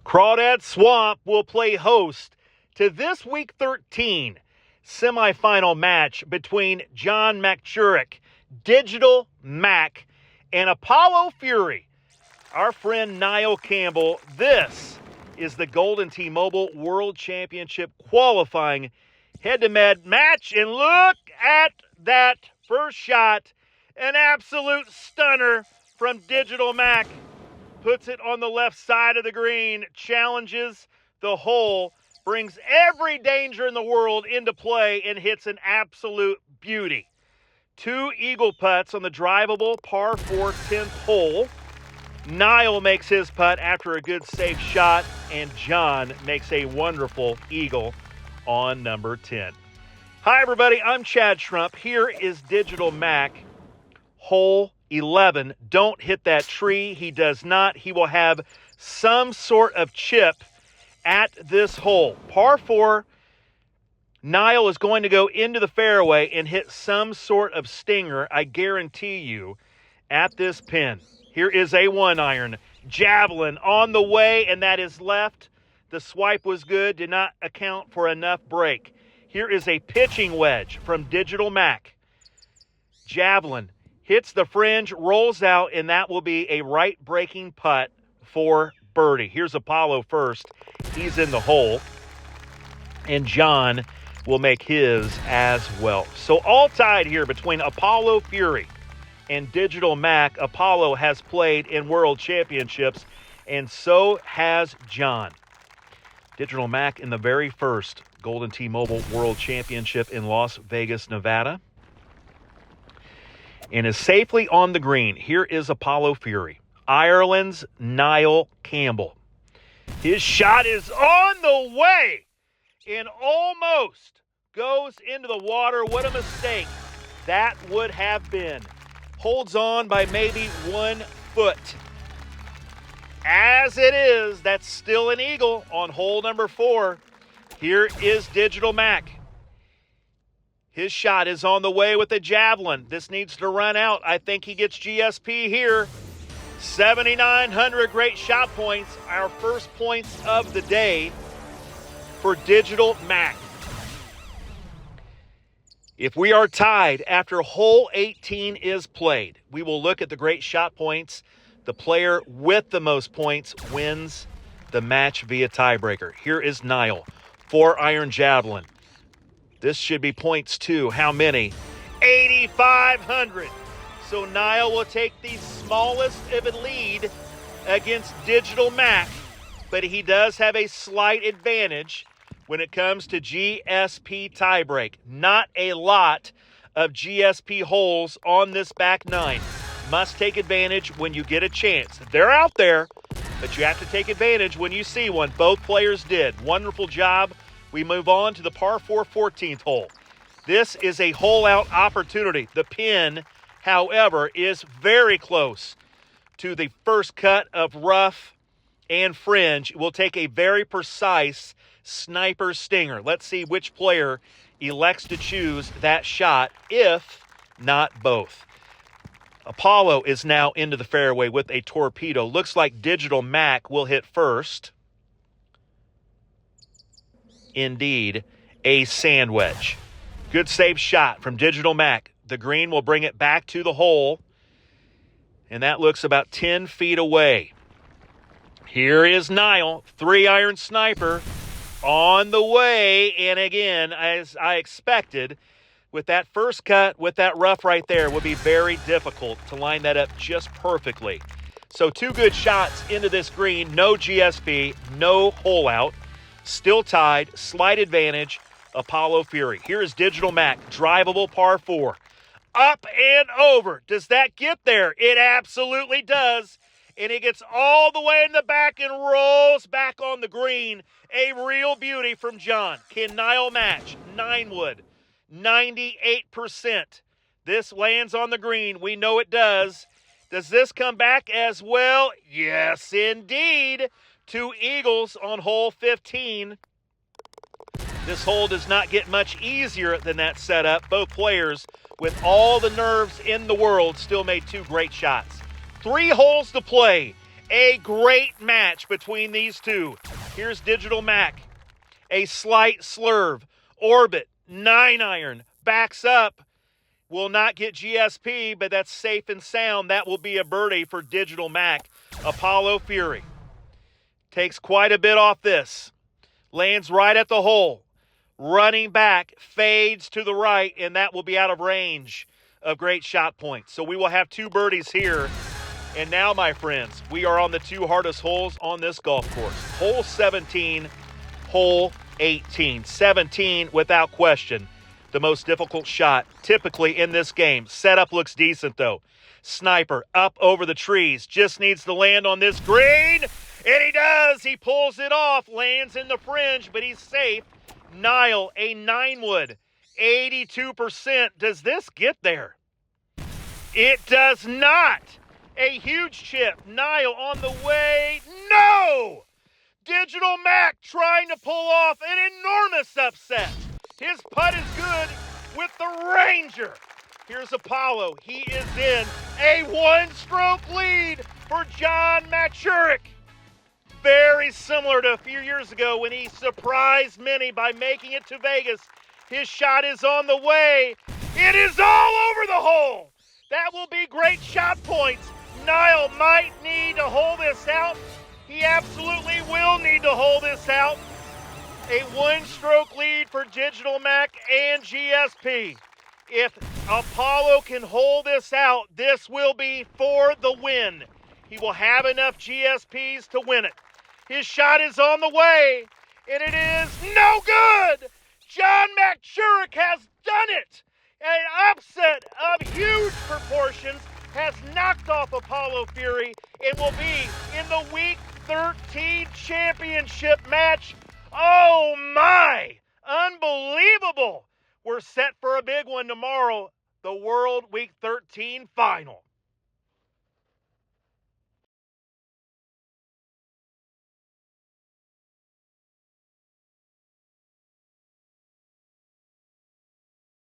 Crawdad Swamp will play host to this Week 13 semifinal match between John McChurick, Digital Mac, and Apollo Fury. Our friend Niall Campbell. This is the Golden T-Mobile World Championship qualifying head-to-head match. And look at that first shot. An absolute stunner from Digital Mac. Puts it on the left side of the green, challenges the hole, brings every danger in the world into play, and hits an absolute beauty. 2 eagle putts on the drivable par 4 10th hole. Niall makes his putt after a good safe shot, and John makes a wonderful eagle on number 10. Hi, everybody. I'm Chad Schrump. Here is Digital Mac, hole 11. Don't hit that tree. He does not. He will have some sort of chip at this hole. Par 4, Niall is going to go into the fairway and hit some sort of stinger, I guarantee you, at this pin. Here is a 1-iron. Javelin on the way, and that is left. The swipe was good, did not account for enough break. Here is a pitching wedge from Digital Mac. Javelin hits the fringe, rolls out, and that will be a right-breaking putt for birdie. Here's Apollo first. He's in the hole, and John will make his as well. So all tied here between Apollo Fury and Digital Mac. Apollo has played in World Championships, and so has John. Digital Mac in the very first Golden T-Mobile World Championship in Las Vegas, Nevada, and is safely on the green. Here is Apollo Fury, Ireland's Niall Campbell. His shot is on the way and almost goes into the water. What a mistake that would have been. Holds on by maybe 1 foot. As it is, that's still an eagle on hole number 4. Here is Digital Mac. His shot is on the way with the javelin. This needs to run out. I think he gets GSP here. 7,900 great shot points. Our first points of the day for Digital Mac. If we are tied after hole 18 is played, we will look at the great shot points. The player with the most points wins the match via tiebreaker. Here is Niall. 4-iron javelin. This should be points too. How many? 8,500. So Niall will take the smallest of a lead against Digital Mac, but he does have a slight advantage when it comes to GSP tiebreak. Not a lot of GSP holes on this back 9. Must take advantage when you get a chance. They're out there, but you have to take advantage when you see one. Both players did. Wonderful job. We move on to the par 4 14th hole. This is a hole-out opportunity. The pin, however, is very close to the first cut of rough and fringe. We'll take a very precise sniper stinger. Let's see which player elects to choose that shot, if not both. Apollo is now into the fairway with a torpedo. Looks like Digital Mac will hit first. Indeed, a sand wedge. Good safe shot from Digital Mac. The green will bring it back to the hole, and that looks about 10 feet away. Here is Niall, 3-iron sniper, on the way, and again, as I expected, with that first cut, with that rough right there, would be very difficult to line that up just perfectly. So 2 good shots into this green, no GSP, no hole out. Still tied, slight advantage, Apollo Fury. Here is Digital Mac, drivable par 4. Up and over. Does that get there? It absolutely does. And it gets all the way in the back and rolls back on the green. A real beauty from John. Can Niall match? 9 wood. 98%. This lands on the green. We know it does. Does this come back as well? Yes, indeed. 2 eagles on hole 15. This hole does not get much easier than that setup. Both players, with all the nerves in the world, still made 2 great shots. 3 holes to play. A great match between these two. Here's Digital Mac. A slight slurve. Orbit, 9-iron, backs up. Will not get GSP, but that's safe and sound. That will be a birdie for Digital Mac. Apollo Fury takes quite a bit off this. Lands right at the hole. Running back, fades to the right, and that will be out of range of great shot points. So we will have 2 birdies here. And now, my friends, we are on the 2 hardest holes on this golf course. Hole 17, hole 18. 17, without question, the most difficult shot typically in this game. Setup looks decent, though. Sniper up over the trees. Just needs to land on this green. And he does. He pulls it off. Lands in the fringe, but he's safe. Nile, a 9-wood. 82%. Does this get there? It does not. A huge chip. Nile on the way. No! Digital Mac trying to pull off an enormous upset. His putt is good with the Ranger. Here's Apollo. He is in a 1-stroke lead for John Machurik. Very similar to a few years ago when he surprised many by making it to Vegas. His shot is on the way. It is all over the hole. That will be great shot points. Nile might need to hold this out. He absolutely will need to hold this out. A 1-stroke lead for Digital Mac and GSP. If Apollo can hold this out, this will be for the win. He will have enough GSPs to win it. His shot is on the way, and it is no good. John Machurik has done it. An upset of huge proportions has knocked off Apollo Fury and will be in the Week 13 championship match. Oh my! Unbelievable! We're set for a big one tomorrow, the World Week 13 final.